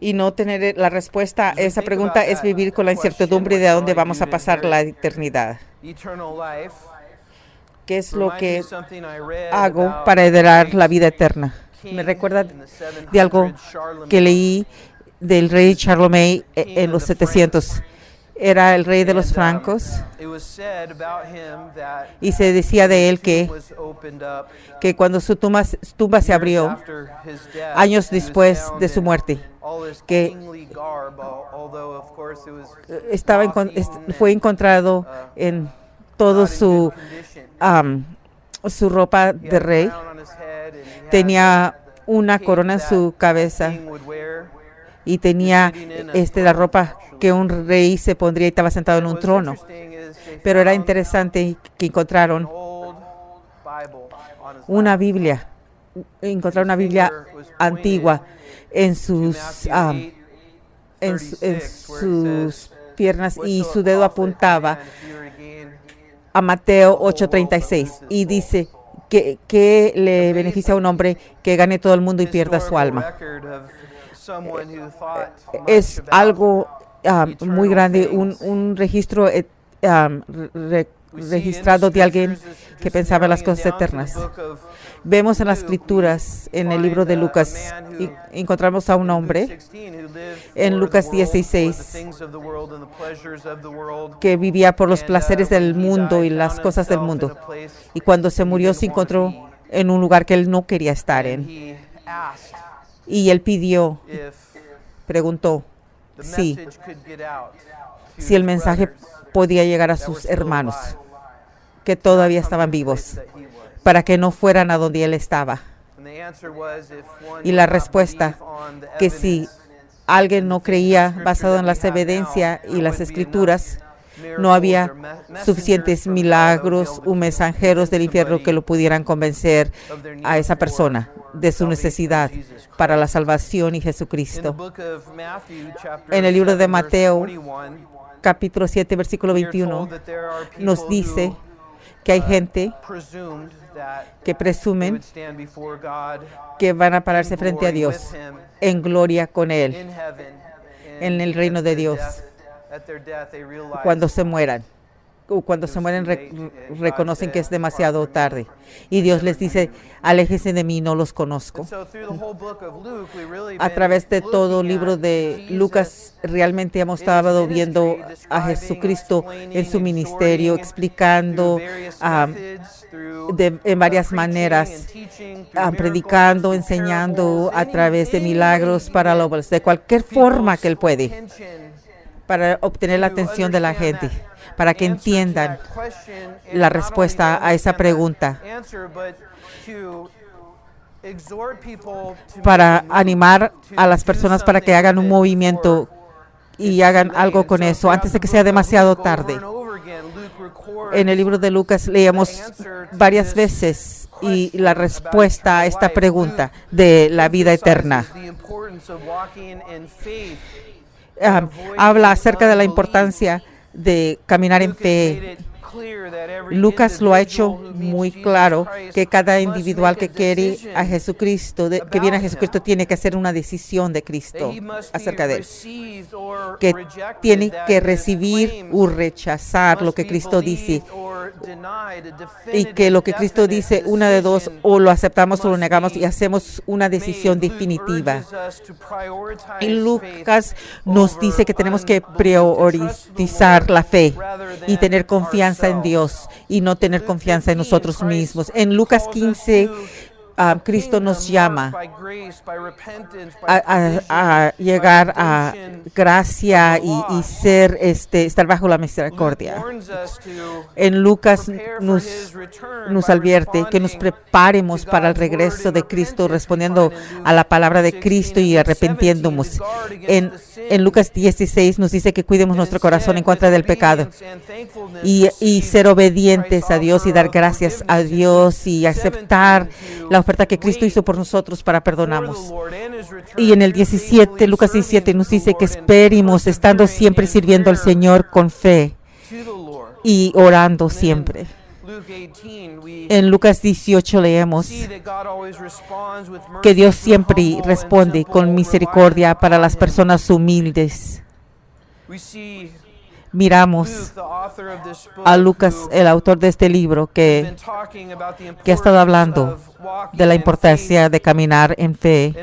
Y no tener la respuesta a esa pregunta es vivir con la incertidumbre de a dónde vamos a pasar la eternidad. ¿Qué es lo que hago para heredar la vida eterna? Me recuerda de algo que leí del rey Charlemagne en los 700. Era el rey de los francos y se decía de él que cuando su tumba se abrió años después de su muerte, que fue encontrado en todo su ropa de rey, tenía una corona en su cabeza y tenía la ropa que un rey se pondría y estaba sentado en un trono. Pero era interesante que encontraron una Biblia, antigua en sus piernas, y su dedo apuntaba a Mateo 8:36 y dice que le beneficia a un hombre que gane todo el mundo y pierda su alma. Es algo muy grande, un registro registrado de alguien que pensaba en las cosas eternas. Vemos en las escrituras, en el libro de Lucas, y encontramos a un hombre en Lucas 16 que vivía por los placeres del mundo y las cosas del mundo. Y cuando se murió se encontró en un lugar que él no quería estar en. Y él preguntó si el mensaje podía llegar a sus hermanos que todavía estaban vivos, para que no fueran a donde él estaba. Y la respuesta, que si alguien no creía basado en las evidencias y las escrituras, no había suficientes milagros o mensajeros del infierno que lo pudieran convencer a esa persona de su necesidad para la salvación y Jesucristo. En el libro de Mateo, capítulo 7, versículo 21, nos dice que hay gente que presumen que van a pararse frente a Dios en gloria con Él, en el reino de Dios, cuando se mueran. Cuando se mueren reconocen que es demasiado tarde. Y Dios les dice, aléjense de mí, no los conozco. A través de todo el libro de Lucas, realmente hemos estado viendo a Jesucristo en su ministerio, explicando en varias maneras, predicando, enseñando a través de milagros para los de cualquier forma que Él puede, para obtener la atención de la gente, para que entiendan la respuesta a esa pregunta, para animar a las personas para que hagan un movimiento y hagan algo con eso antes de que sea demasiado tarde. En el libro de Lucas leemos varias veces y la respuesta a esta pregunta de la vida eterna. Habla acerca de la importancia de caminar en fe. Lucas lo ha hecho muy claro que cada individual que quiere a Jesucristo, que viene a Jesucristo, tiene que hacer una decisión de Cristo acerca de Él, que tiene que recibir o rechazar lo que Cristo dice, y que lo que Cristo dice, una de dos, o lo aceptamos o lo negamos y hacemos una decisión definitiva. Y Lucas nos dice que tenemos que priorizar la fe y tener confianza en Dios y no tener confianza en nosotros mismos. En Lucas 15, Cristo nos llama a llegar a gracia y estar bajo la misericordia. En Lucas nos advierte que nos preparemos para el regreso de Cristo, respondiendo a la palabra de Cristo y arrepintiéndonos. En Lucas 16 nos dice que cuidemos nuestro corazón en contra del pecado y ser obedientes a Dios y dar gracias a Dios y aceptar la oferta que Cristo hizo por nosotros para perdonarnos. Y en el Lucas 17 nos dice que esperemos estando siempre sirviendo al Señor con fe y orando siempre. En Lucas 18 leemos que Dios siempre responde con misericordia para las personas humildes. Miramos a Lucas, el autor de este libro, que ha estado hablando de la importancia de caminar en fe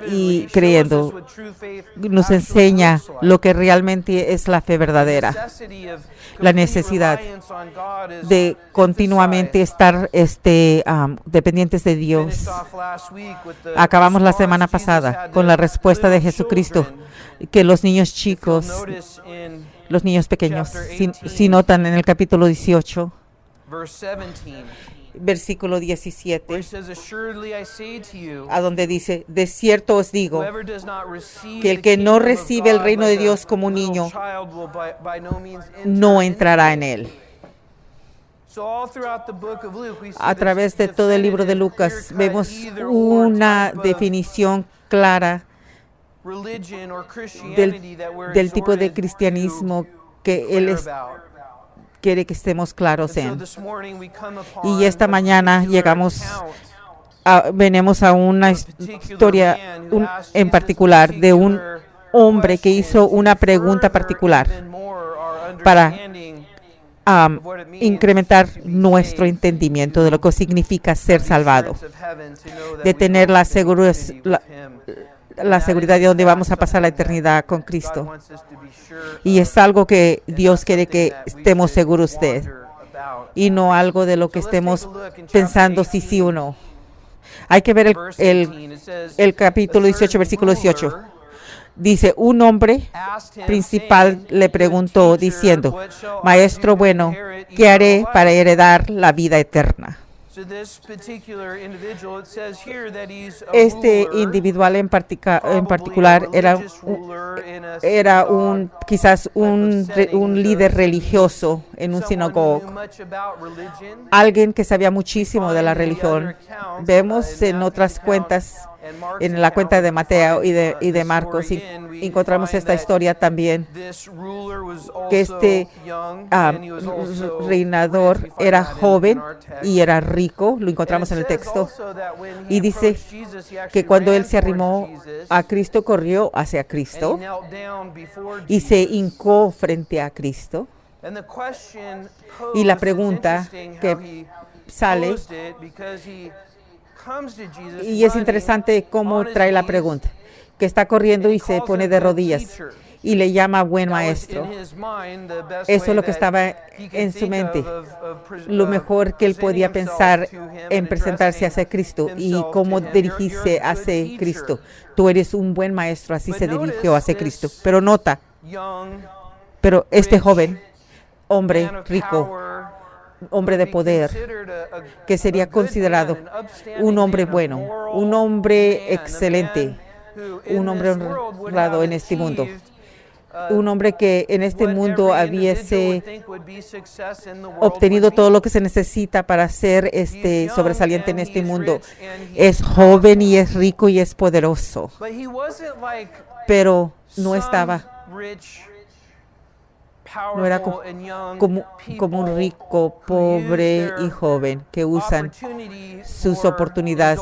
y creyendo. Nos enseña lo que realmente es la fe verdadera. La necesidad de continuamente estar dependientes de Dios. Acabamos la semana pasada con la respuesta de Jesucristo, que los niños chicos, los niños pequeños, si notan en el capítulo 18, versículo 17, a donde dice: de cierto os digo que el que no recibe el reino de Dios como un niño no entrará en él. A través de todo el libro de Lucas vemos una definición clara del tipo de cristianismo que Él quiere que estemos claros en. Y esta mañana venimos a una historia en particular de un hombre que hizo una pregunta particular para incrementar nuestro entendimiento de lo que significa ser salvado, de tener la seguridad de donde vamos a pasar la eternidad con Cristo. Y es algo que Dios quiere que estemos seguros de, y no algo de lo que estemos pensando si sí o no. Hay que ver el capítulo 18, versículo 18. Dice: un hombre principal le preguntó diciendo: Maestro bueno, ¿qué haré para heredar la vida eterna? Este individual en particular era quizás un líder religioso en un sinagoga, alguien que sabía muchísimo de la religión. Vemos en otras cuentas, en la cuenta de Mateo y de Marcos, y encontramos esta historia también, que este reinador era joven y era rico. Lo encontramos en el texto, y dice que cuando él se arrimó a Cristo, corrió hacia Cristo y se hincó frente a Cristo. Y la pregunta que sale, y es interesante cómo trae la pregunta, que está corriendo y se pone de rodillas y le llama buen maestro. Eso es lo que estaba en su mente, lo mejor que él podía pensar en presentarse hacia Cristo y cómo dirigirse hacia Cristo. Tú eres un buen maestro, así se dirigió hacia Cristo. Pero nota, este joven, hombre rico, hombre de poder, que sería considerado un hombre bueno, un hombre excelente, un hombre honrado en este mundo, un hombre que en este mundo hubiese obtenido todo lo que se necesita para ser sobresaliente en este mundo. Es joven y es rico y es poderoso, pero no era como un rico, pobre y joven que usan sus oportunidades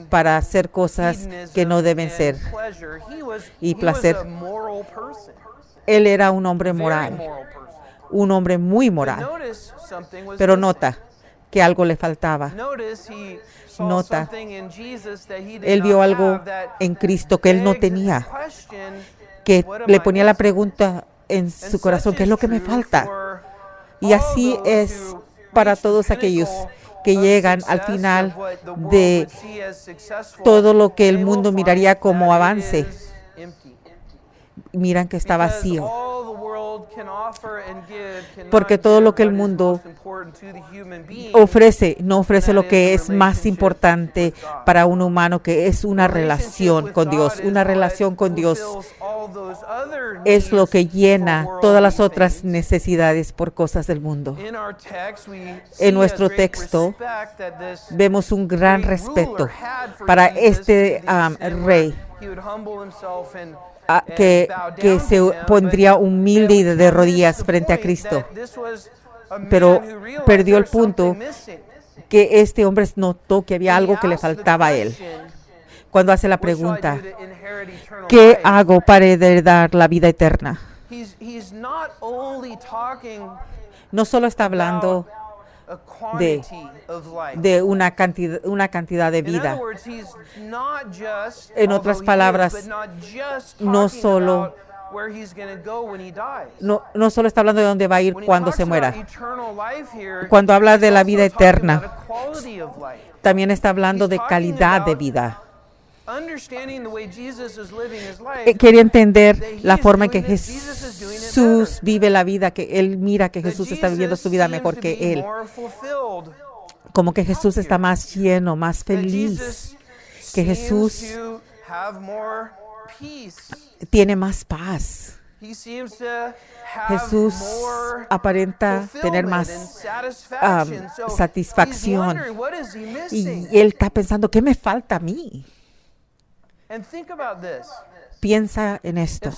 para hacer cosas que no deben ser y placer. Él era un hombre moral, un hombre muy moral, pero nota que algo le faltaba. Nota, él vio algo en Cristo que él no tenía, que le ponía la pregunta en su corazón: ¿qué es lo que me falta? Y así es para todos aquellos que llegan al final de todo lo que el mundo miraría como avance. Miran que está vacío, porque todo lo que el mundo ofrece no ofrece lo que es más importante para un humano, que es una relación con Dios. Una relación con Dios es lo que llena todas las otras necesidades por cosas del mundo. En nuestro texto vemos un gran respeto para este rey. que se pondría humilde y de rodillas frente a Cristo. Pero perdió el punto que este hombre notó que había algo que le faltaba a él. Cuando hace la pregunta, ¿qué hago para heredar la vida eterna? No solo está hablando de una cantidad de vida. En otras palabras, no solo está hablando de dónde va a ir cuando se muera. Cuando habla de la vida eterna, también está hablando de calidad de vida. Quería entender la forma en que Jesús vive la vida, que él mira que Jesús está viviendo su vida mejor que él. Como que Jesús está más lleno, más feliz, que Jesús tiene más paz. Jesús aparenta tener más satisfacción. Y él está pensando, ¿qué me falta a mí? Piensa en esto.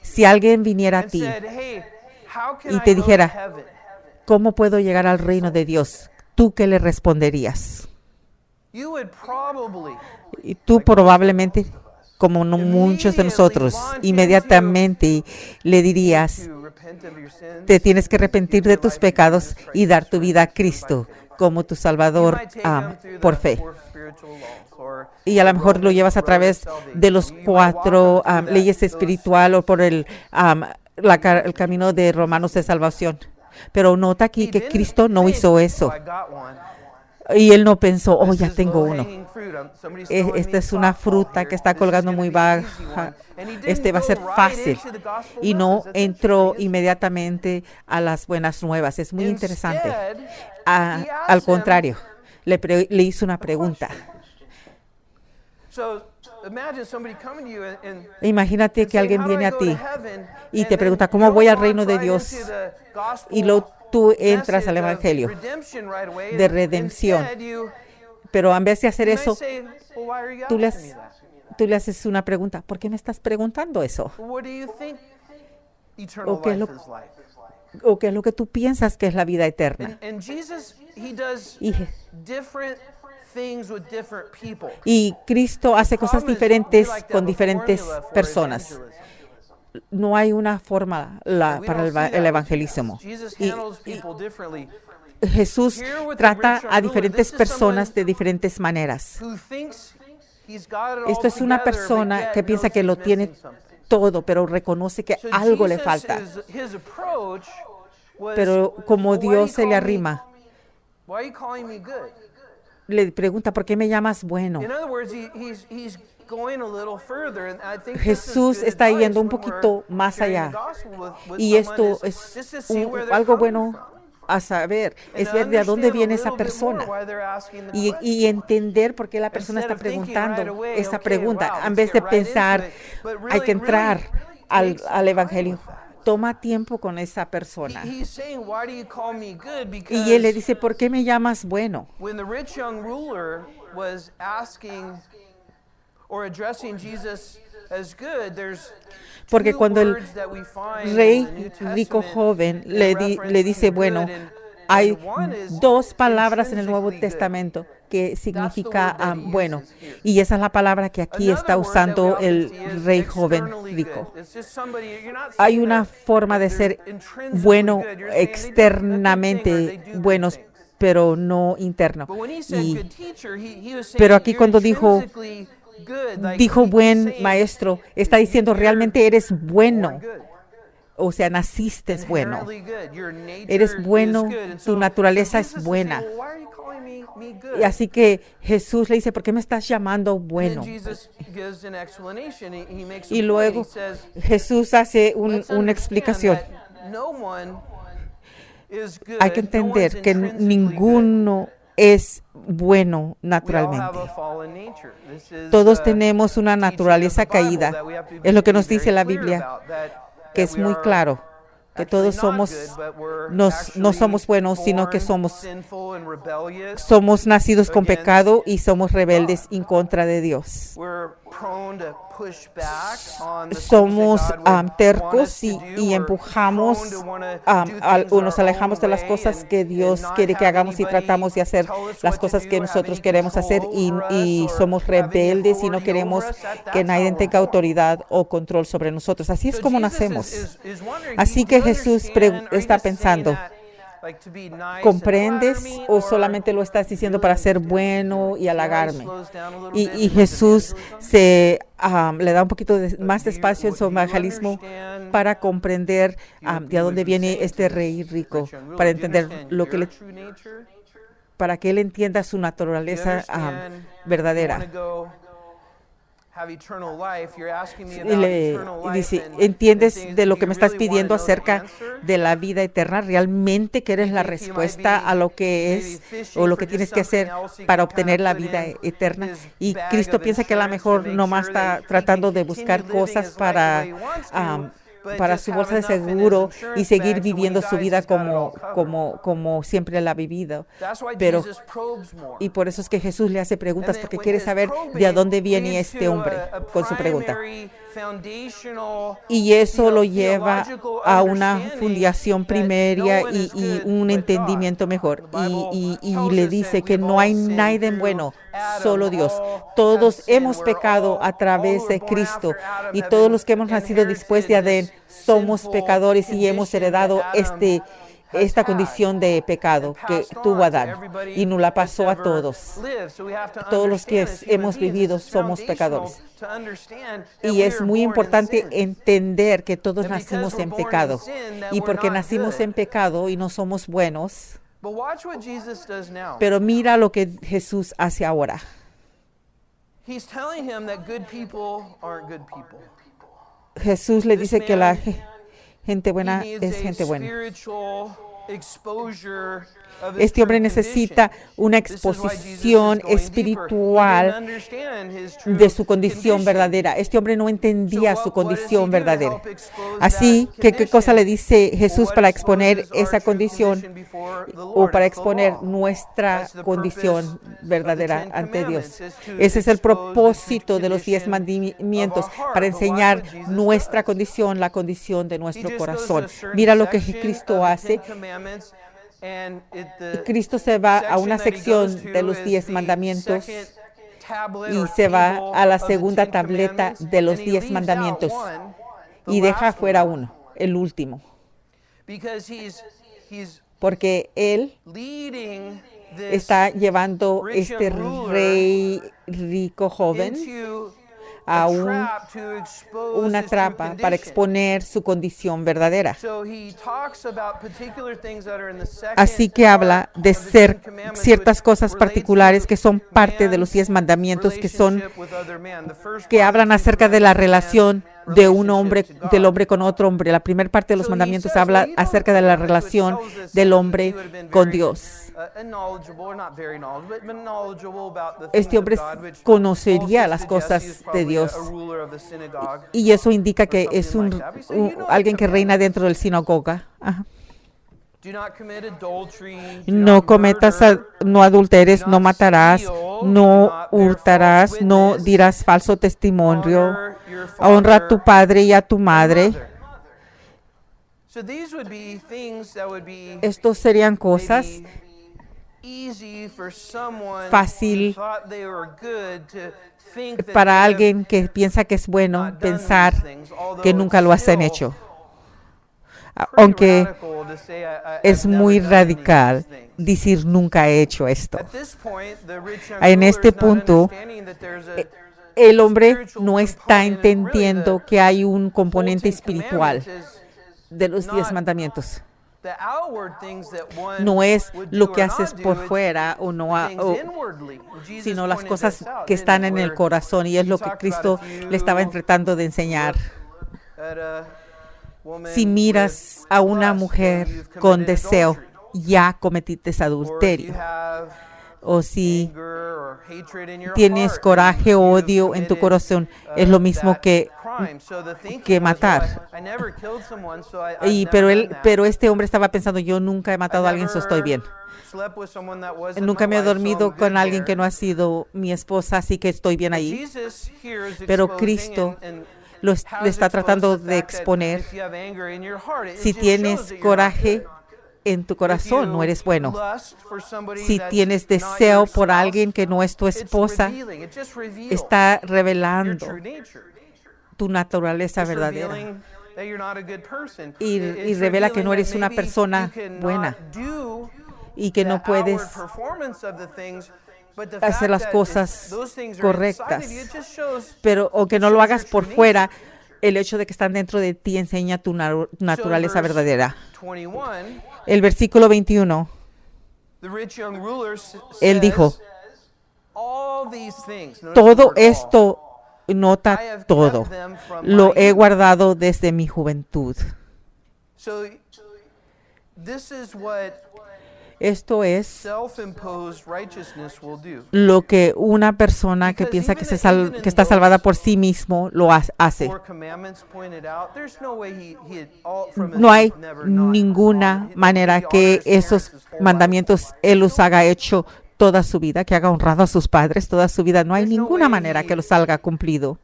Si alguien viniera a ti y te dijera, ¿cómo puedo llegar al reino de Dios? ¿Tú qué le responderías? Y tú probablemente, como muchos de nosotros, inmediatamente le dirías, te tienes que arrepentir de tus pecados y dar tu vida a Cristo como tu Salvador por fe. Y a lo mejor lo llevas a través de los 4 leyes espirituales o por el camino de Romanos de salvación. Pero nota aquí que Cristo no hizo eso. Y él no pensó, oh, ya tengo uno. Esta es una fruta que está colgando muy baja. Este va a ser fácil. Y no entró inmediatamente a las buenas nuevas. Es muy interesante. Al contrario, le hizo una pregunta. Imagínate que alguien viene a ti y te pregunta, ¿cómo voy al reino de Dios? Y luego tú entras al Evangelio de redención. Pero en vez de hacer eso, tú le haces una pregunta. ¿Por qué me estás preguntando eso? ¿O qué es lo que tú piensas que es la vida eterna? Y Cristo hace cosas diferentes con diferentes personas. No hay una forma para el evangelismo. Y Jesús trata a diferentes personas de diferentes maneras. Esto es una persona que piensa que lo tiene todo, pero reconoce que algo le falta. Pero como Dios se le arrima, le pregunta, ¿por qué me llamas bueno? Jesús está yendo un poquito más allá. Y esto es algo bueno a saber, es ver de dónde viene esa persona y entender por qué la persona está preguntando esa pregunta. En vez de pensar, hay que entrar al Evangelio. Toma tiempo con esa persona. Y él le dice, ¿por qué me llamas bueno? Porque cuando el rey rico joven le dice, bueno, hay 2 palabras en el Nuevo Testamento que significa bueno, y esa es la palabra que aquí está usando el rey joven rico. Hay una forma de ser bueno externamente buenos, pero no interno. Pero aquí cuando dijo buen maestro, está diciendo realmente eres bueno. O sea, naciste bueno. Eres bueno, tu naturaleza es buena. Y así que Jesús le dice, ¿por qué me estás llamando bueno? Y luego Jesús hace una explicación. Hay que entender que ninguno es bueno naturalmente. Todos tenemos una naturaleza caída. Es lo que nos dice la Biblia, que es muy claro, que todos no somos buenos, sino que somos nacidos con pecado y somos rebeldes en contra de Dios. somos tercos y empujamos o nos alejamos de las cosas que Dios quiere que hagamos y tratamos de hacer las cosas que nosotros queremos hacer y somos rebeldes y no queremos que nadie tenga autoridad o control sobre nosotros. Así es como nacemos. Así que Jesús está pensando, ¿comprendes o solamente lo estás diciendo para ser bueno y halagarme? Y Jesús le da un poquito más de espacio en su evangelismo para comprender de dónde viene este rey rico, para entender para que él entienda su naturaleza verdadera. Y le dice, ¿entiendes de lo que me estás pidiendo acerca de la vida eterna? ¿Realmente quieres la respuesta a lo que es o lo que tienes que hacer para obtener la vida eterna? Y Cristo piensa que a lo mejor nomás está tratando de buscar cosas para su bolsa de seguro y seguir viviendo su vida como siempre la ha vivido. Y por eso es que Jesús le hace preguntas, porque quiere saber de dónde viene este hombre con su pregunta. Y eso lo lleva a una fundación primaria y un entendimiento mejor. Y le dice que no hay nadie bueno, solo Dios. Todos hemos pecado a través de Cristo y todos los que hemos nacido después de Adán somos pecadores y hemos heredado esta condición de pecado que tuvo Adán y nos la pasó a todos. Todos los que hemos vivido somos pecadores. Y es muy importante entender que todos nacimos en pecado. Y porque nacimos en pecado y no somos buenos, pero mira lo que Jesús hace ahora. Jesús le dice que la gente buena es gente buena. Este hombre necesita una exposición espiritual de su condición verdadera. Este hombre no entendía su condición verdadera. Así que, ¿qué cosa le dice Jesús para exponer esa condición o para exponer nuestra condición verdadera ante Dios? Ese es el propósito de los 10 mandamientos, para enseñar nuestra condición, la condición de nuestro corazón. Mira lo que Cristo hace. Cristo se va a una sección de los 10 mandamientos y se va a la segunda tableta de los 10 mandamientos y deja fuera uno, el último. Porque él está llevando este rey rico joven a una trampa para exponer su condición verdadera. Así que habla de ciertas cosas particulares que son parte de los 10 mandamientos, que hablan acerca de la relación de un hombre, del hombre con otro hombre. La primera parte de los mandamientos habla acerca de la relación del hombre con Dios. Este hombre conocería las cosas de Dios y eso indica que es alguien que reina dentro del sinagoga. Ajá. No cometas, no adulteres, no matarás, no hurtarás, no dirás falso testimonio, honra a tu padre y a tu madre. Estos serían cosas fácil para alguien que piensa que es bueno pensar que nunca lo han hecho. Aunque es muy radical decir nunca he hecho esto. En este punto, el hombre no está entendiendo que hay un componente espiritual de los 10 mandamientos. No es lo que haces por fuera sino las cosas que están en el corazón, y es lo que Cristo le estaba tratando de enseñar. Si miras a una mujer con deseo, ya cometiste adulterio. O si tienes coraje o odio en tu corazón, es lo mismo que matar. Pero este hombre estaba pensando, yo nunca he matado a alguien, so estoy bien. Nunca me he dormido con alguien que no ha sido mi esposa, así que estoy bien ahí. Pero Cristo le está tratando de exponer. Si tienes coraje en tu corazón, no eres bueno. Si tienes deseo por alguien que no es tu esposa, está revelando tu naturaleza verdadera. Y revela que no eres una persona buena y que no puedes hacer las cosas correctas, pero o que no lo hagas por fuera. El hecho de que están dentro de ti enseña tu naturaleza verdadera. El versículo 21, él dijo, todo esto, nota todo, lo he guardado desde mi juventud. Esto es lo que una persona que piensa que está salvada por sí mismo lo hace. No hay ninguna manera que esos mandamientos él los haga hecho toda su vida, que haga honrado a sus padres toda su vida. No hay ninguna manera que los haga cumplido.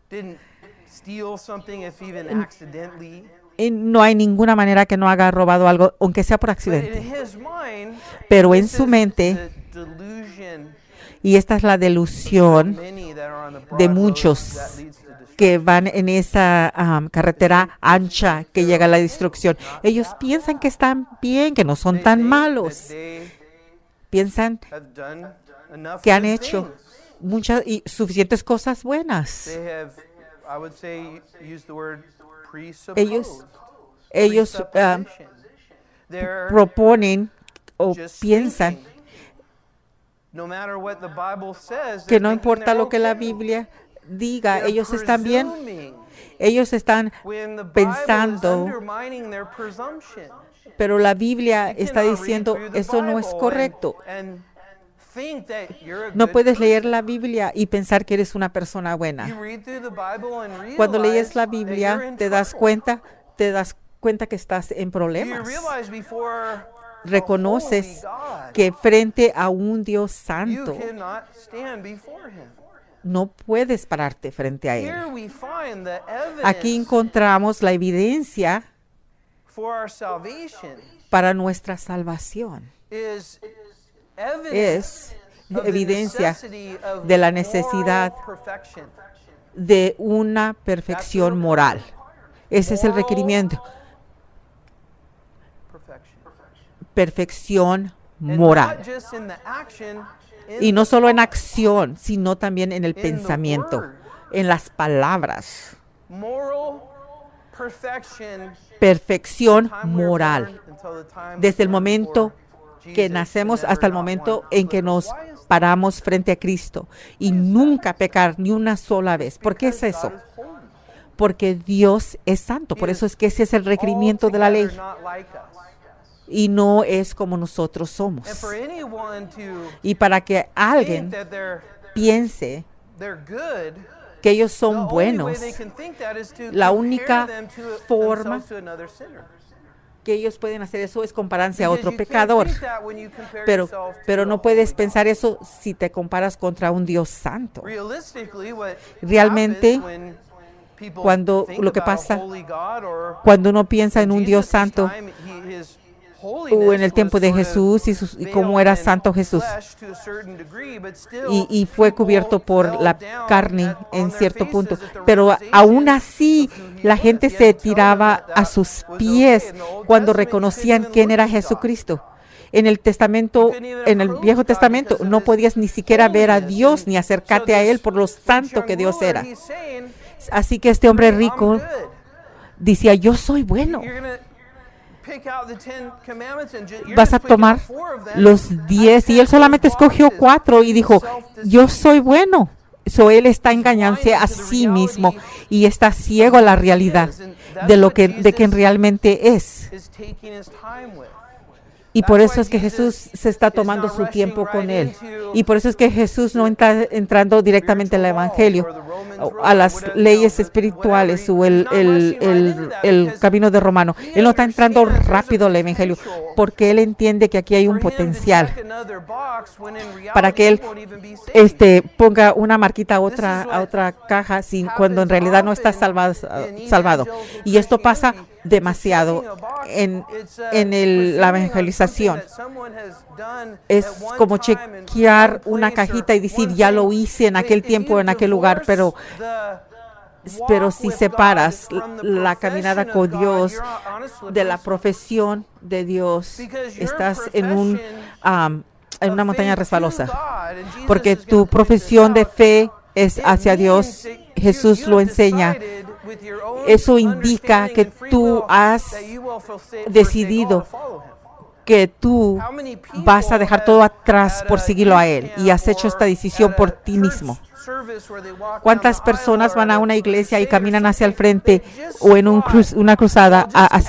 Y no hay ninguna manera que no haya robado algo, aunque sea por accidente. Pero en su mente, y esta es la delusión de muchos que van en esa carretera ancha que llega a la destrucción. Ellos piensan que están bien, que no son tan malos. Piensan que han hecho muchas y suficientes cosas buenas. Ellos proponen o piensan que no importa lo que la Biblia diga, ellos están bien. Ellos están pensando, pero la Biblia está diciendo eso no es correcto. No puedes leer la Biblia y pensar que eres una persona buena. Cuando lees la Biblia te das cuenta que estás en problemas. Reconoces que frente a un Dios santo no puedes pararte frente a Él. Aquí encontramos la evidencia para nuestra salvación. Es evidencia de la necesidad de una perfección moral. Ese es el requerimiento. Perfección moral. Y no solo en acción, sino también en el pensamiento, en las palabras. Perfección moral. Desde el momento que nacemos hasta el momento en que nos paramos frente a Cristo y nunca pecar ni una sola vez. ¿Por qué es eso? Porque Dios es santo. Por eso es que ese es el requerimiento de la ley. Y no es como nosotros somos. Y para que alguien piense que ellos son buenos, la única forma que ellos pueden hacer eso es compararse a otro pecador. Pero no puedes pensar eso si te comparas contra un Dios santo. Realmente, lo que pasa cuando uno piensa en un Dios santo, o en el tiempo de Jesús y cómo era santo Jesús, y fue cubierto por la carne en cierto punto, pero aún así la gente se tiraba a sus pies cuando reconocían quién era Jesucristo. En el Viejo Testamento no podías ni siquiera ver a Dios ni acercarte a Él por lo santo que Dios era. Así que este hombre rico decía, yo soy bueno. Vas a tomar los 10 y él solamente escogió 4 y dijo, yo soy bueno. Él está engañándose a sí mismo y está ciego a la realidad de quien realmente es. Y por eso es que Jesús se está tomando su tiempo con él. Y por eso es que Jesús no está entrando directamente al Evangelio, a las leyes espirituales o el camino de Romano. Él no está entrando rápido al Evangelio porque él entiende que aquí hay un potencial para que él ponga una marquita a otra caja cuando en realidad no está salvado. Y esto pasa demasiado en la evangelización. Es como chequear una cajita y decir, ya lo hice en aquel tiempo, en aquel lugar, pero si separas la caminada con Dios de la profesión de Dios, estás en una montaña resbalosa, porque tu profesión de fe es hacia Dios. Jesús lo enseña. Eso indica que tú has decidido que tú vas a dejar todo atrás por seguirlo a Él y has hecho esta decisión por ti mismo. ¿Cuántas personas van a una iglesia y caminan hacia el frente o en una cruzada a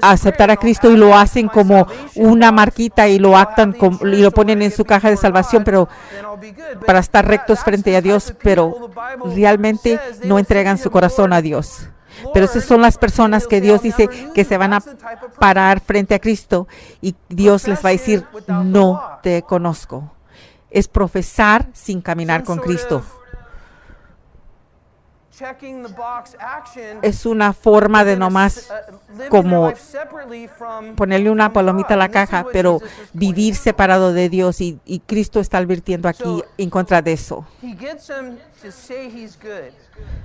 aceptar a Cristo y lo hacen como una marquita y lo actan y lo ponen en su caja de salvación, pero para estar rectos frente a Dios, pero realmente no entregan su corazón a Dios? Pero esas son las personas que Dios dice que se van a parar frente a Cristo y Dios les va a decir, no te conozco. Es profesar sin caminar con Cristo. Es una forma de nomás como ponerle una palomita a la caja, pero vivir separado de Dios, y Cristo está advirtiendo aquí en contra de eso.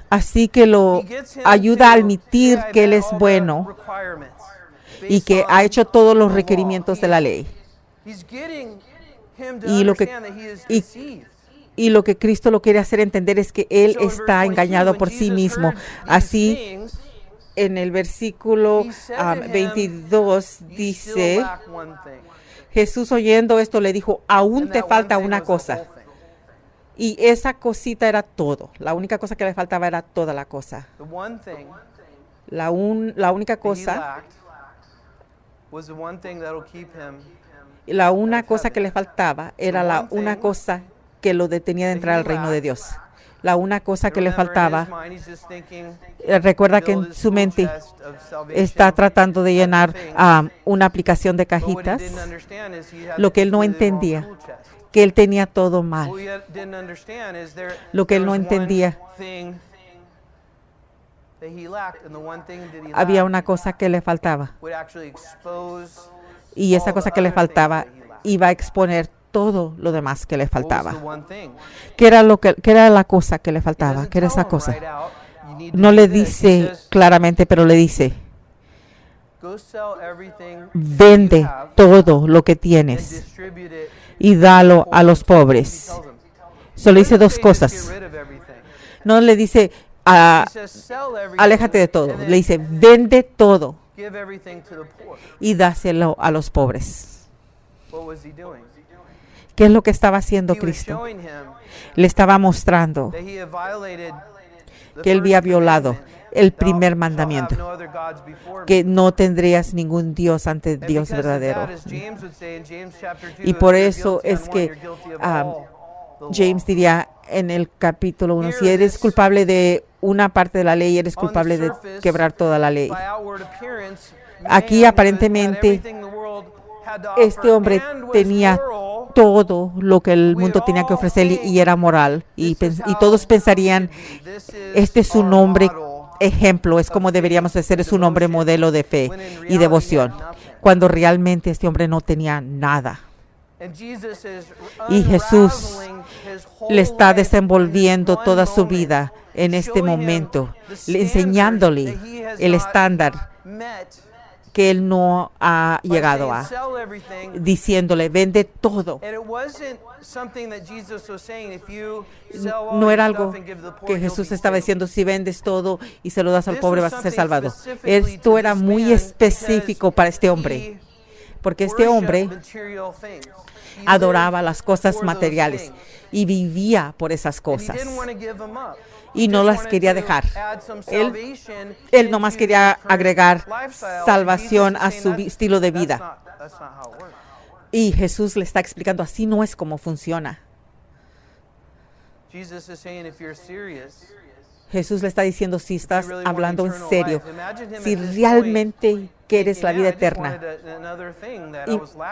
Así que lo ayuda a admitir que Él es bueno y que ha hecho todos los requerimientos de la ley. Y lo que Cristo lo quiere hacer entender es que Él está engañado por sí mismo. Así, en el versículo 22 dice, Jesús oyendo esto le dijo, aún te falta una cosa. Y esa cosita era todo. La única cosa que le faltaba era toda la cosa. La única cosa. La una cosa que le faltaba era una cosa que lo detenía de entrar al reino de Dios. La una cosa que le faltaba, recuerda que en su mente está tratando de llenar una aplicación de cajitas. Lo que él no entendía, que él tenía todo mal. Lo que él no entendía, había una cosa que le faltaba. Y esa cosa que le faltaba iba a exponer todo lo demás que le faltaba. ¿Qué era la cosa que le faltaba? ¿Qué era esa cosa? No le dice claramente, pero le dice, vende todo lo que tienes y dalo a los pobres. Solo dice dos cosas. No le dice, aléjate de todo. Le dice, vende todo y dáselo a los pobres. ¿Qué es lo que estaba haciendo Cristo? Le estaba mostrando que él había violado el primer mandamiento, que no tendrías ningún Dios ante Dios verdadero. Y por eso es que James diría en el capítulo 1, si eres culpable de una parte de la ley, eres culpable de quebrar toda la ley. Aquí aparentemente este hombre tenía todo lo que el mundo tenía que ofrecer y era moral. Y todos pensarían, este es un hombre ejemplo, es como deberíamos de ser, es un hombre modelo de fe y devoción, cuando realmente este hombre no tenía nada. Y Jesús le está desenvolviendo toda su vida en este momento, enseñándole el estándar que él no ha llegado a, diciéndole, vende todo. No era algo que Jesús estaba diciendo, si vendes todo y se lo das al pobre vas a ser salvado. Esto era muy específico para este hombre, porque este hombre adoraba las cosas materiales y vivía por esas cosas y no las quería dejar. Él nomás quería agregar salvación a su estilo de vida. Y Jesús le está explicando, así no es como funciona. Jesús le está diciendo, si estás hablando en serio, si realmente quieres la vida eterna.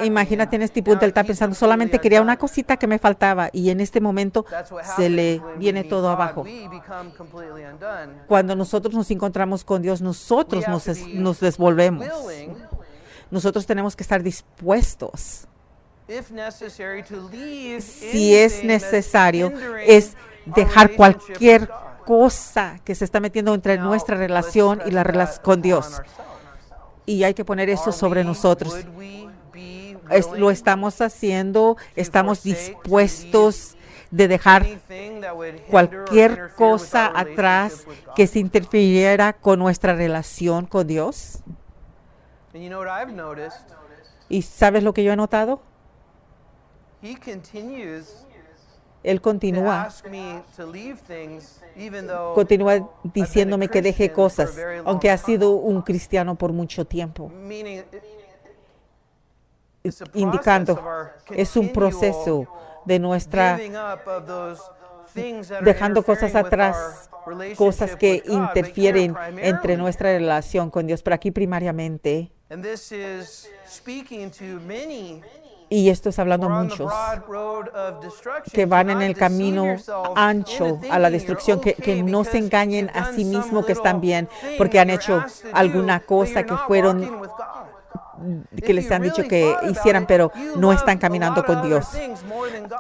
Imagínate, en este punto él está pensando, solamente quería una cosita que me faltaba, y en este momento se le viene todo abajo. Cuando nosotros nos encontramos con Dios, nosotros nos desvolvemos. Nosotros tenemos que estar dispuestos. Si es necesario, es dejar cualquier cosa que se está metiendo entre nuestra relación y la relación con Dios. Y hay que poner eso sobre nosotros. Lo estamos haciendo, estamos dispuestos de dejar cualquier cosa atrás que se interfiriera con nuestra relación con Dios. ¿Y sabes lo que yo he notado? Él continúa diciéndome que deje cosas, aunque ha sido un cristiano por mucho tiempo. Indicando, es un proceso de nuestra dejando cosas atrás, cosas que interfieren entre nuestra relación con Dios, pero aquí primariamente. Y esto es hablando a muchos que van en el camino ancho a la destrucción, que no se engañen a sí mismos que están bien, porque han hecho alguna cosa que les han dicho que hicieran, pero no están caminando con Dios.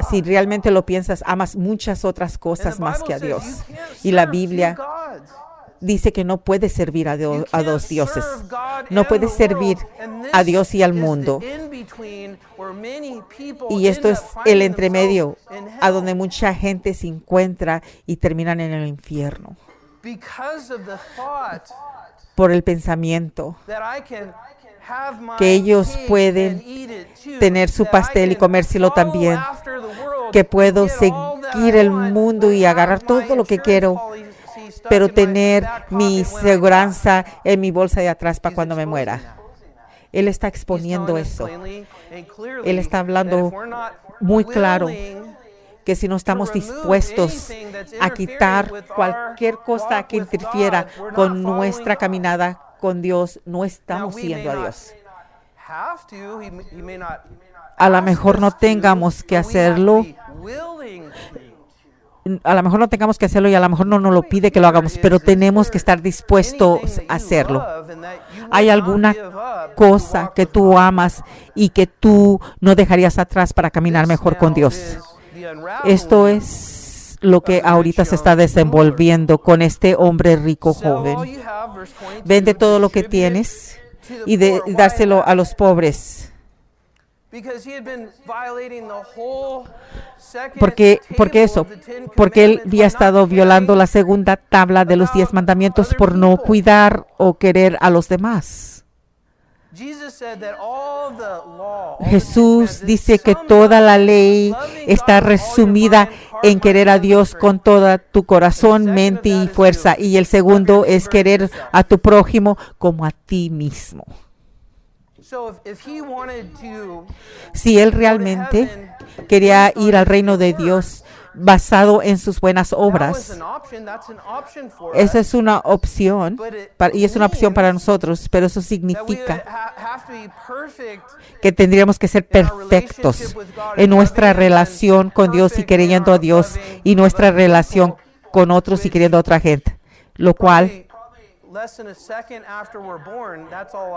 Si realmente lo piensas, amas muchas otras cosas más que a Dios. Y la Biblia dice que no puedes servir a dos dioses. No puedes servir a Dios y al mundo. Y esto es el entremedio, a donde mucha gente se encuentra y terminan en el infierno. Por el pensamiento que ellos pueden tener su pastel y comérselo también, que puedo seguir el mundo y agarrar todo lo que quiero, pero tener mi seguranza en mi bolsa de atrás para cuando me muera. Él está exponiendo eso. Él está hablando muy claro que si no estamos dispuestos a quitar cualquier cosa que interfiera con nuestra caminada con Dios, no estamos siguiendo a Dios. A lo mejor no tengamos que hacerlo. A lo mejor no tengamos que hacerlo y a lo mejor no nos lo pide que lo hagamos, pero tenemos que estar dispuestos a hacerlo. ¿Hay alguna cosa que tú amas y que tú no dejarías atrás para caminar mejor con Dios? Esto es lo que ahorita se está desenvolviendo con este hombre rico joven. Vende todo lo que tienes y dárselo a los pobres. Porque él había estado violando la segunda tabla de los 10 mandamientos por no cuidar o querer a los demás. Jesús dice que toda la ley está resumida en querer a Dios con todo tu corazón, mente y fuerza. Y el segundo es querer a tu prójimo como a ti mismo. Si él realmente quería ir al reino de Dios basado en sus buenas obras, esa es una opción, y es una opción para nosotros, pero eso significa que tendríamos que ser perfectos en nuestra relación con Dios y queriendo a Dios, y nuestra relación con otros y queriendo a otra gente, lo cual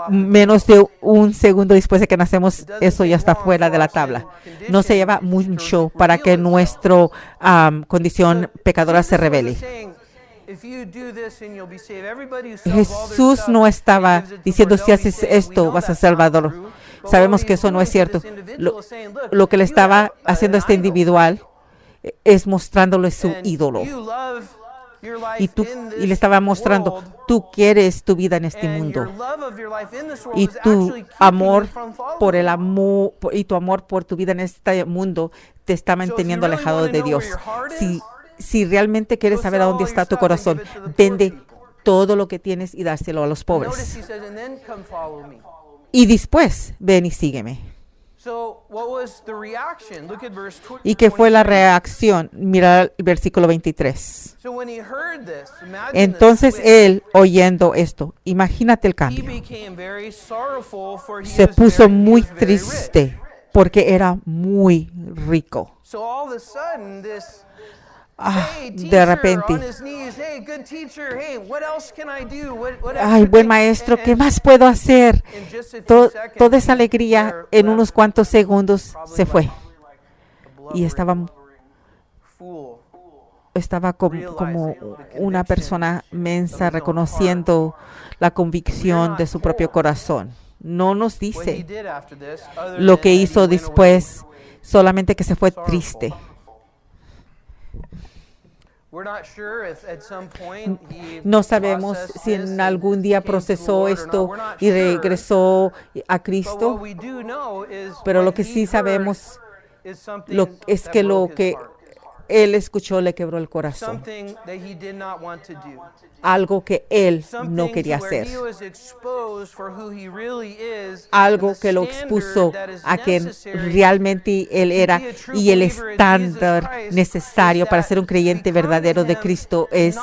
menos de un segundo después de que nacemos, eso ya está fuera de la tabla. No se lleva mucho para que nuestra condición pecadora se revele. Jesús no estaba diciendo, si haces esto vas a ser salvador. Sabemos que eso no es cierto. Lo que le estaba haciendo este individual es mostrándole su ídolo. Y le estaba mostrando, tú quieres tu vida en este mundo. Y tu amor y tu amor por tu vida en este mundo te está manteniendo alejado de Dios. Si realmente quieres saber a dónde está tu corazón, vende todo lo que tienes y dárselo a los pobres. Y después, ven y sígueme. ¿Y qué fue la reacción? Mira el versículo 23. Entonces él, oyendo esto, imagínate el cambio. Se puso muy triste porque era muy rico. De repente, ay, buen maestro, ¿qué más puedo hacer? Toda esa alegría en unos cuantos segundos se fue. Y estaba como una persona mensa reconociendo la convicción de su propio corazón. No nos dice lo que hizo después, solamente que se fue triste. No sabemos si en algún día procesó esto y regresó a Cristo, pero lo que sí sabemos es que lo que él escuchó le quebró el corazón. Algo que él no quería hacer. Algo que lo expuso a quien realmente él era, y el estándar necesario para ser un creyente verdadero de Cristo es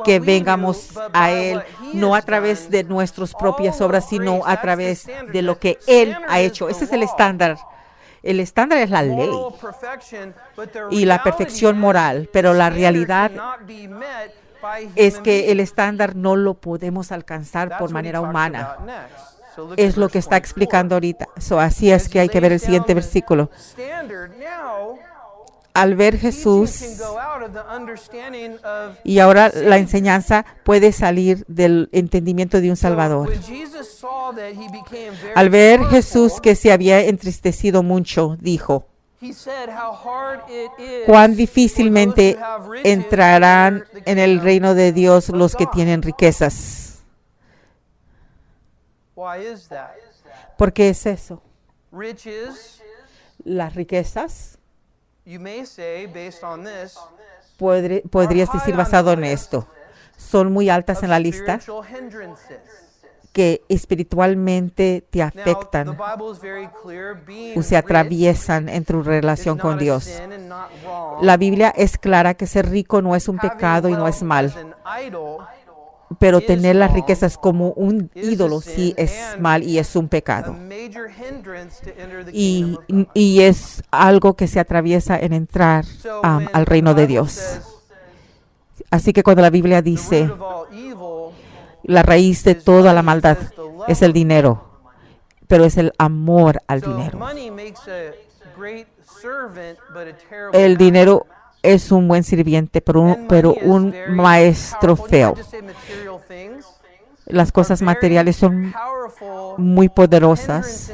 que vengamos a él no a través de nuestras propias obras, sino a través de lo que él ha hecho. Ese es el estándar. El estándar es la ley y la perfección moral, pero la realidad es que el estándar no lo podemos alcanzar por manera humana. Es lo que está explicando ahorita. Así es que hay que ver el siguiente versículo. Al ver Jesús, y ahora la enseñanza puede salir del entendimiento de un Salvador. Al ver Jesús que se había entristecido mucho, dijo, cuán difícilmente entrarán en el reino de Dios los que tienen riquezas. ¿Por qué es eso? Las riquezas, podrías decir basado en esto, son muy altas en la lista que espiritualmente te afectan o se atraviesan en tu relación con Dios. La Biblia es clara que ser rico no es un pecado y no es mal, pero tener las riquezas como un ídolo sí es mal y es un pecado. Y es algo que se atraviesa en entrar al reino de Dios. Así que cuando la Biblia dice la raíz de toda la maldad es el dinero, pero es el amor al dinero. El dinero es un buen sirviente, pero un maestro feo. Las cosas materiales son muy poderosas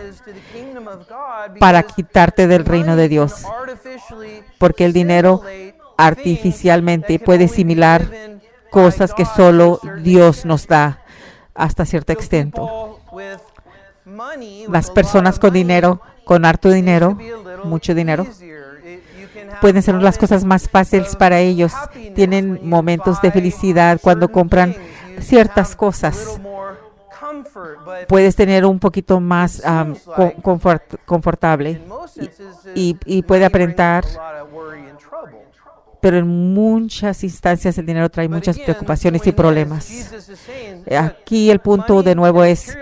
para quitarte del reino de Dios, porque el dinero artificialmente puede asimilar cosas que solo Dios nos da hasta cierto extent. Las personas con dinero, con harto dinero, mucho dinero, pueden ser las cosas más fáciles para ellos. Tienen momentos de felicidad cuando compran ciertas cosas. Puedes tener un poquito más confortable y puede aparentar, pero en muchas instancias el dinero trae muchas preocupaciones y problemas. Aquí el punto de nuevo es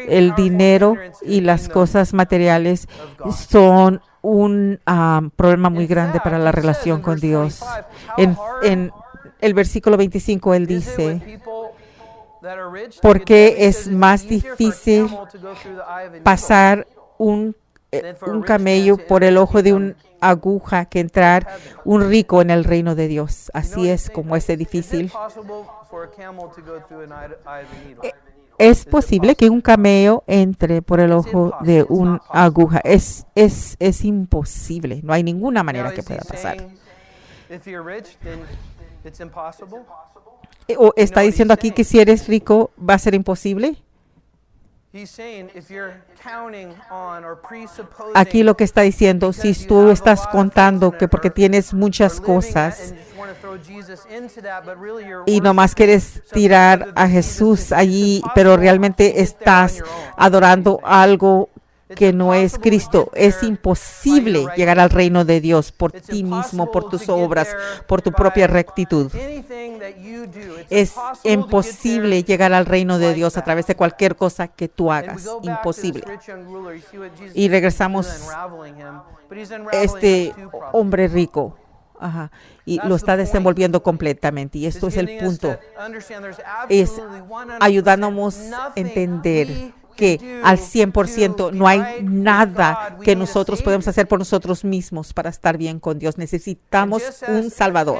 el dinero y las cosas materiales son un problema muy grande para la relación con Dios. En el versículo 25 él dice, ¿por qué es más difícil pasar un camello por el ojo de una aguja que entrar un rico en el reino de Dios? Así es como es difícil. Es posible que un camello entre por el ojo de una aguja. Es imposible. No hay ninguna manera que pueda pasar. ¿O está diciendo aquí que si eres rico va a ser imposible? Aquí lo que está diciendo, si tú estás contando que porque tienes muchas cosas y nomás quieres tirar a Jesús allí, pero realmente estás adorando algo que no es Cristo, es imposible llegar al reino de Dios por ti mismo, por tus obras, por tu propia rectitud. Es imposible llegar al reino de Dios a través de cualquier cosa que tú hagas. Imposible. Y regresamos este hombre rico. Ajá, y lo está desenvolviendo completamente. Y esto es el punto. Es ayudándonos a entender que al 100% no hay nada que nosotros podemos hacer por nosotros mismos para estar bien con Dios. Necesitamos un Salvador.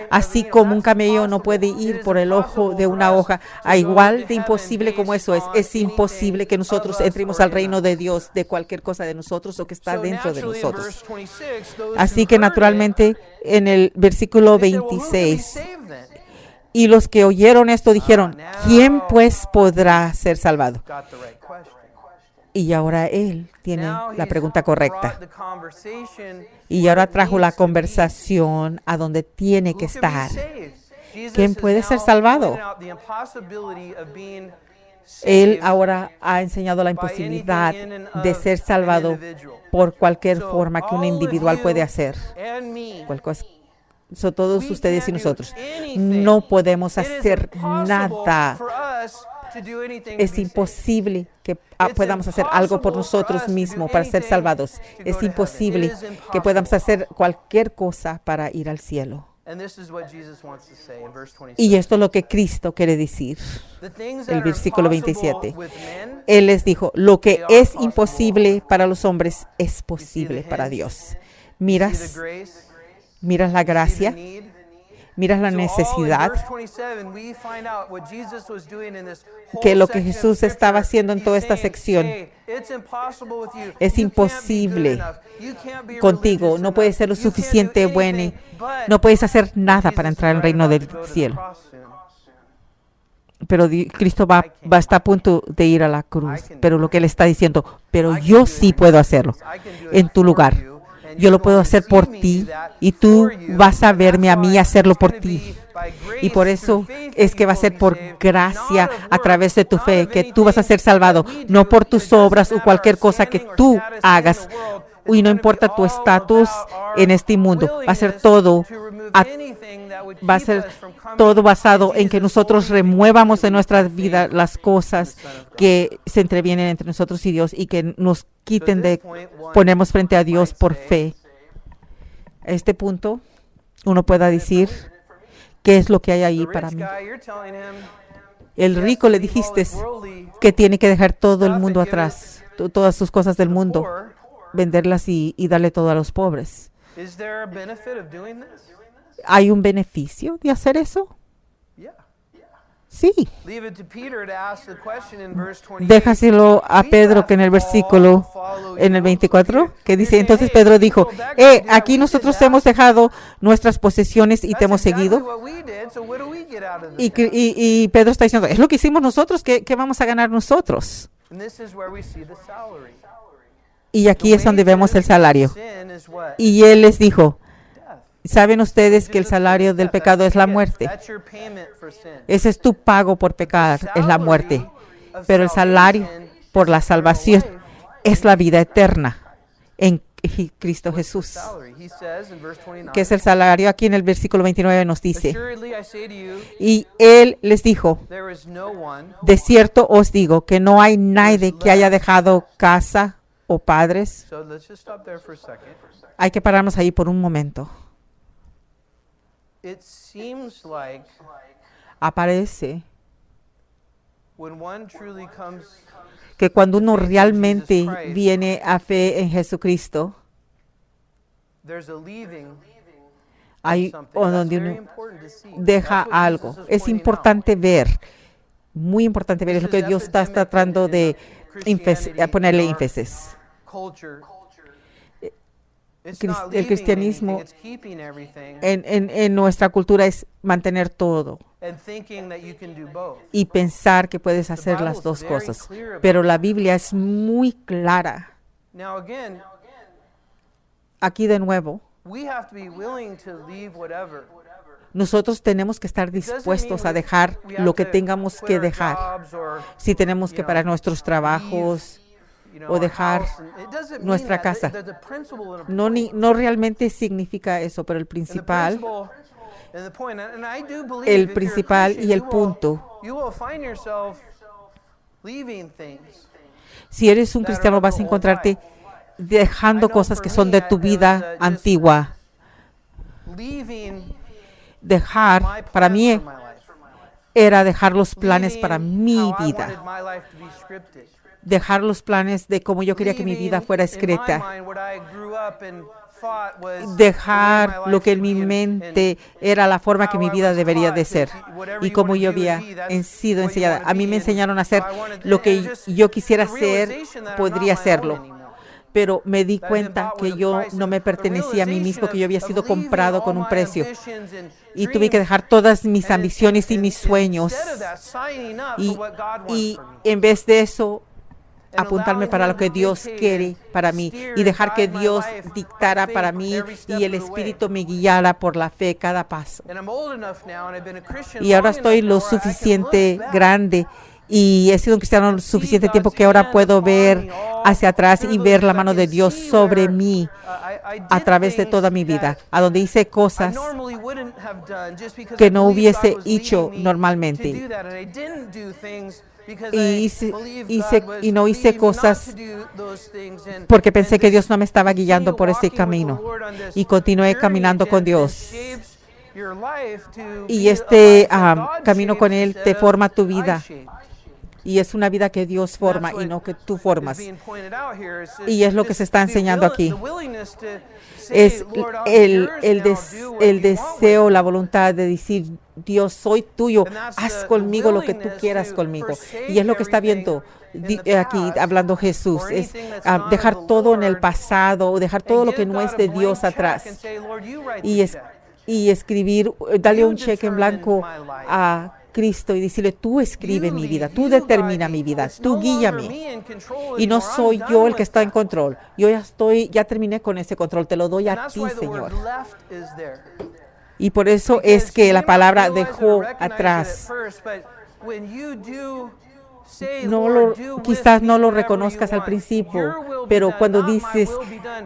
Así como un camello no puede ir por el ojo de una hoja, a igual de imposible como eso es imposible que nosotros entremos al reino de Dios de cualquier cosa de nosotros o que está dentro de nosotros. Así que naturalmente en el versículo 26, y los que oyeron esto dijeron, ¿quién pues podrá ser salvado? Y ahora él tiene la pregunta correcta. Y ahora trajo la conversación a donde tiene que estar. ¿Quién puede ser salvado? Él ahora ha enseñado la imposibilidad de ser salvado por cualquier forma que un individual puede hacer. Todos ustedes y nosotros no podemos hacer nada. Es imposible que podamos hacer algo por nosotros mismos para ser salvados. Es imposible que podamos hacer cualquier cosa para ir al cielo. Y esto es lo que Cristo quiere decir. El versículo 27. Él les dijo, lo que es imposible para los hombres es posible para Dios. Miras la gracia, miras la necesidad, que lo que Jesús estaba haciendo en toda esta sección es imposible contigo. No puedes ser lo suficiente bueno, no puedes hacer nada para entrar al reino del cielo. Pero Cristo está a punto de ir a la cruz. Pero lo que Él está diciendo, pero yo sí puedo hacerlo en tu lugar. Yo lo puedo hacer por ti y tú vas a verme a mí hacerlo por ti. Y por eso es que va a ser por gracia a través de tu fe que tú vas a ser salvado, no por tus obras o cualquier cosa que tú hagas. Y no importa tu estatus en este mundo, va a ser todo basado en que nosotros remuevamos de nuestra vida las cosas que se entrevienen entre nosotros y Dios y que nos quiten de ponernos frente a Dios por fe. A este punto, uno pueda decir, ¿qué es lo que hay ahí para mí? El rico le dijiste que tiene que dejar todo el mundo atrás, todas sus cosas del mundo, venderlas y darle todo a los pobres. ¿Hay un beneficio de hacer eso? Sí. Déjaselo a Pedro que en el versículo, en el 24, que dice, entonces Pedro dijo, aquí nosotros hemos dejado nuestras posesiones y te hemos seguido. Y Pedro está diciendo, es lo que hicimos nosotros, ¿qué vamos a ganar nosotros? Y aquí es donde vemos el salario. Y él les dijo, ¿saben ustedes que el salario del pecado es la muerte? Ese es tu pago por pecar, es la muerte. Pero el salario por la salvación es la vida eterna en Cristo Jesús. ¿Qué es el salario? Aquí en el versículo 29 nos dice, y él les dijo, de cierto os digo que no hay nadie que haya dejado casa o padres. Hay que pararnos ahí por un momento. Aparece que cuando uno realmente viene a fe en Jesucristo, hay donde uno deja algo. Es importante ver, muy importante ver, es lo que Dios está tratando de ponerle énfasis. el cristianismo en nuestra cultura es mantener todo y pensar que puedes hacer las dos cosas. Pero la Biblia es muy clara. Aquí de nuevo, nosotros tenemos que estar dispuestos a dejar lo que tengamos que dejar. Si tenemos que parar nuestros trabajos o dejar nuestra casa. No realmente significa eso, pero el principal y el punto. Si eres un cristiano, vas a encontrarte dejando cosas que son de tu vida antigua. Dejar, para mí, era dejar los planes para mi vida. Dejar los planes de cómo yo quería que mi vida fuera escrita. Dejar lo que en mi mente era la forma que mi vida debería de ser y como yo había sido enseñada. A mí me enseñaron a hacer lo que yo quisiera hacer, podría hacerlo. Pero me di cuenta que yo no me pertenecía a mí mismo, que yo había sido comprado con un precio. Y tuve que dejar todas mis ambiciones y mis sueños. Y en vez de eso, apuntarme para lo que Dios quiere para mí y dejar que Dios dictara para mí y el Espíritu me guiara por la fe cada paso. Y ahora estoy lo suficiente grande y he sido un cristiano lo suficiente tiempo que ahora puedo ver hacia atrás y ver la mano de Dios sobre mí a través de toda mi vida, a donde hice cosas que no hubiese hecho normalmente. Y no hice cosas porque pensé que Dios no me estaba guiando por ese camino. Y continué caminando con Dios. Y este camino con Él te forma tu vida. Y es una vida que Dios forma y no que tú formas. Y es lo que se está enseñando aquí. Es el deseo, la voluntad de decir, Dios, soy tuyo, haz conmigo lo que tú quieras conmigo. Y es lo que está viendo aquí hablando Jesús, es dejar todo en el pasado, dejar todo lo que no es de Dios atrás. Y escribir, darle un cheque en blanco a Cristo y decirle, tú escribe mi vida, tú determina mi vida, tú guíame. Y no soy yo el que está en control. Yo ya terminé con ese control, te lo doy a ti, Señor. Y por eso es que la palabra dejó atrás. Quizás no lo reconozcas al principio, pero cuando dices,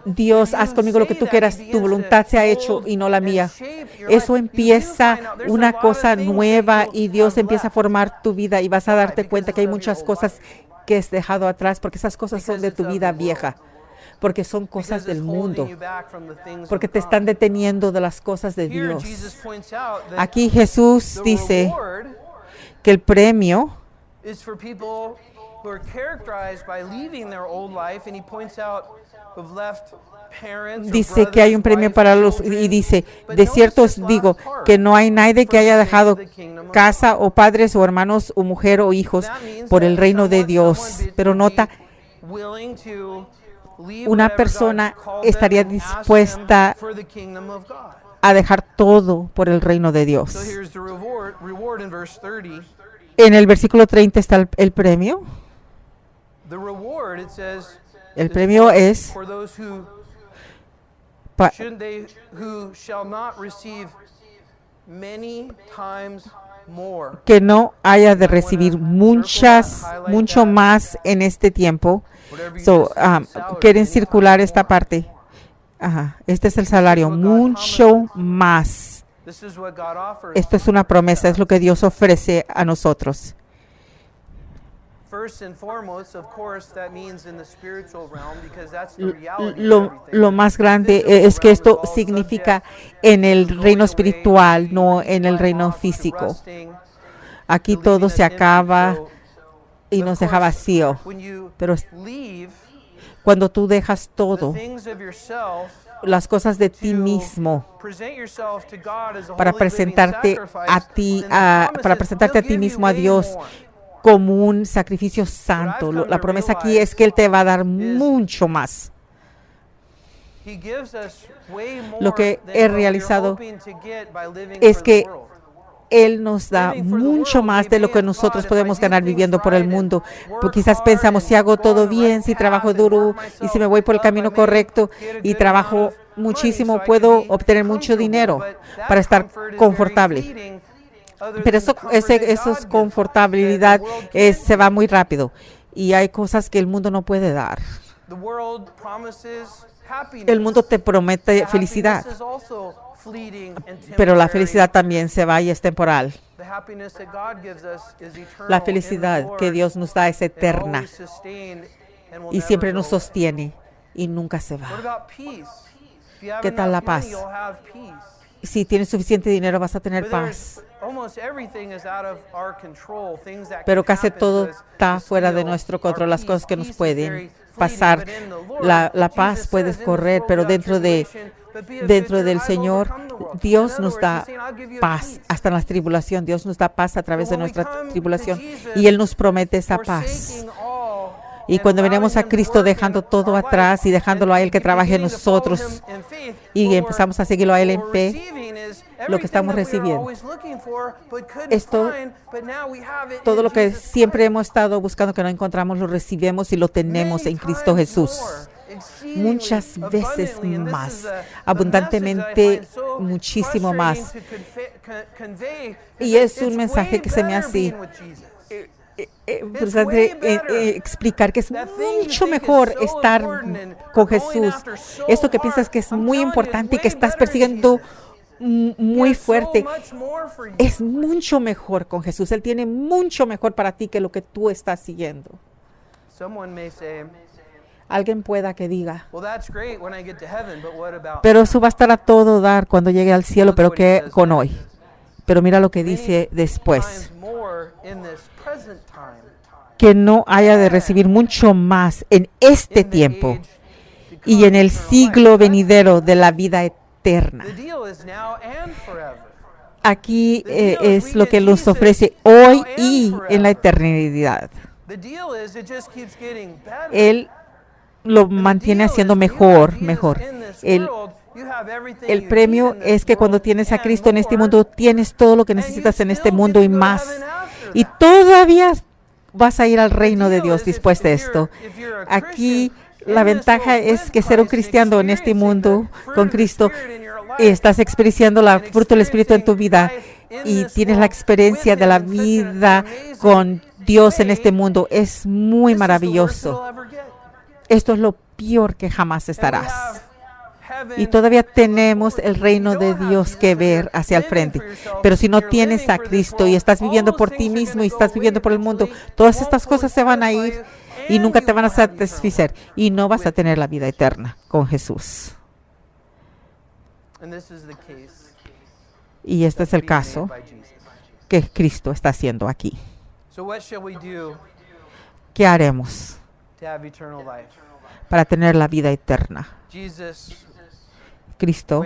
Dios, haz conmigo lo que tú quieras, tu voluntad se ha hecho y no la mía. Eso empieza una cosa nueva y Dios empieza a formar tu vida y vas a darte cuenta que hay muchas cosas que has dejado atrás porque esas cosas son de tu vida vieja. Porque son cosas del mundo, porque te están deteniendo de las cosas de Dios. Aquí Jesús dice que el premio dice que hay un premio para los, y dice, de cierto os digo que no hay nadie que haya dejado casa o padres o hermanos o mujer o hijos por el reino de Dios. Pero nota, una persona estaría dispuesta a dejar todo por el reino de Dios. En el versículo 30 está el premio. El premio es que no haya de recibir mucho más en este tiempo. Quieren circular esta parte. Este es el salario, mucho más. Esto es una promesa, es lo que Dios ofrece a nosotros. Lo más grande es que esto significa en el reino espiritual, no en el reino físico. Aquí todo se acaba y nos deja vacío. Pero cuando tú dejas todo, las cosas de ti mismo, para presentarte a ti mismo a Dios como un sacrificio santo. La promesa aquí es que Él te va a dar mucho más. Lo que he realizado es que Él nos da mucho más de lo que nosotros podemos ganar viviendo por el mundo. Porque quizás pensamos, si hago todo bien, si trabajo duro y si me voy por el camino correcto y trabajo muchísimo, puedo obtener mucho dinero para estar confortable. Pero eso es confortabilidad, se va muy rápido. Y hay cosas que el mundo no puede dar. El mundo te promete felicidad, pero la felicidad también se va y es temporal. La felicidad que Dios nos da es eterna y siempre nos sostiene y nunca se va. ¿Qué tal la paz? Si tienes suficiente dinero vas a tener paz. Pero casi todo está fuera de nuestro control, las cosas que nos pueden pasar. La paz puedes correr, pero dentro del Señor, Dios nos da paz hasta en la tribulación. Dios nos da paz a través de nuestra tribulación y Él nos promete esa paz. Y cuando venimos a Cristo dejando todo atrás y dejándolo a Él que trabaje en nosotros y empezamos a seguirlo a Él en fe, lo que estamos recibiendo, todo lo que siempre hemos estado buscando que no encontramos, lo recibimos y lo tenemos en Cristo Jesús. Muchas veces más, abundantemente, muchísimo más. Y es un mensaje que se me hace explicar que es mucho mejor estar con Jesús. Esto que piensas que es muy importante y que estás persiguiendo muy fuerte, es mucho mejor con Jesús. Él tiene mucho mejor para ti que lo que tú estás siguiendo. Alguien pueda que diga, pero eso va a estar a todo dar cuando llegue al cielo, pero ¿qué con hoy? Pero mira lo que dice después, que no haya de recibir mucho más en este tiempo y en el siglo venidero de la vida eterna. Aquí es lo que nos ofrece hoy y en la eternidad. Él lo mantiene haciendo mejor. El premio es que cuando tienes a Cristo en este mundo, tienes todo lo que necesitas en este mundo y más. Y todavía vas a ir al reino de Dios después de esto. Aquí la ventaja es que ser un cristiano en este mundo con Cristo, estás experienciando la fruto del Espíritu en tu vida y tienes la experiencia de la vida con Dios en este mundo. Es muy maravilloso. Esto es lo peor que jamás estarás. Y todavía tenemos el reino de Dios que ver hacia el frente. Pero si no tienes a Cristo y estás viviendo por ti mismo y estás viviendo por el mundo, todas estas cosas se van a ir y nunca te van a satisfacer y no vas a tener la vida eterna con Jesús. Y este es el caso que Cristo está haciendo aquí. ¿Qué haremos para tener la vida eterna? Cristo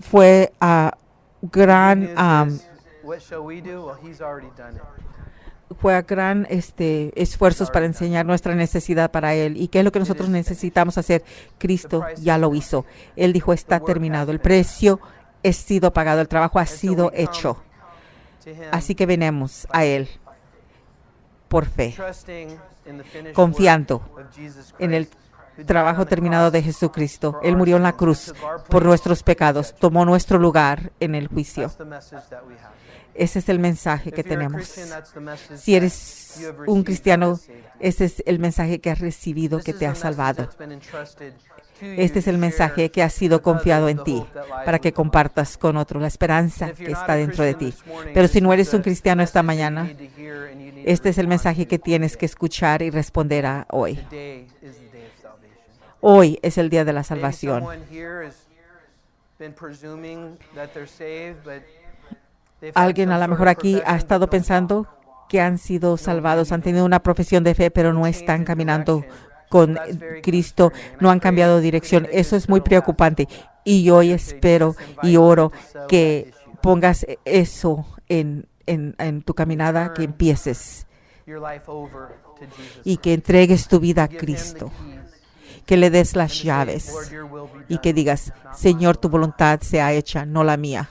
fue a gran esfuerzos para enseñar nuestra necesidad para Él. ¿Y qué es lo que nosotros necesitamos hacer? Cristo ya lo hizo. Él dijo, está terminado. El precio ha sido pagado. El trabajo ha sido hecho. Así que venimos a Él por fe, confiando en el trabajo terminado de Jesucristo. Él murió en la cruz por nuestros pecados, tomó nuestro lugar en el juicio. Ese es el mensaje que tenemos. Si eres un cristiano, ese es el mensaje que has recibido, que te ha salvado. Este es el mensaje que ha sido confiado en ti para que compartas con otros la esperanza que está dentro de ti. Pero si no eres un cristiano esta mañana, este es el mensaje que tienes que escuchar y responder a hoy. Hoy es el día de la salvación. Alguien a lo mejor aquí ha estado pensando que han sido salvados, han tenido una profesión de fe, pero no están caminando con Cristo, no han cambiado de dirección. Eso es muy preocupante. Y hoy espero y oro que pongas eso en tu caminada, que empieces y que entregues tu vida a Cristo, que le des las llaves y que digas, Señor, tu voluntad sea hecha, no la mía.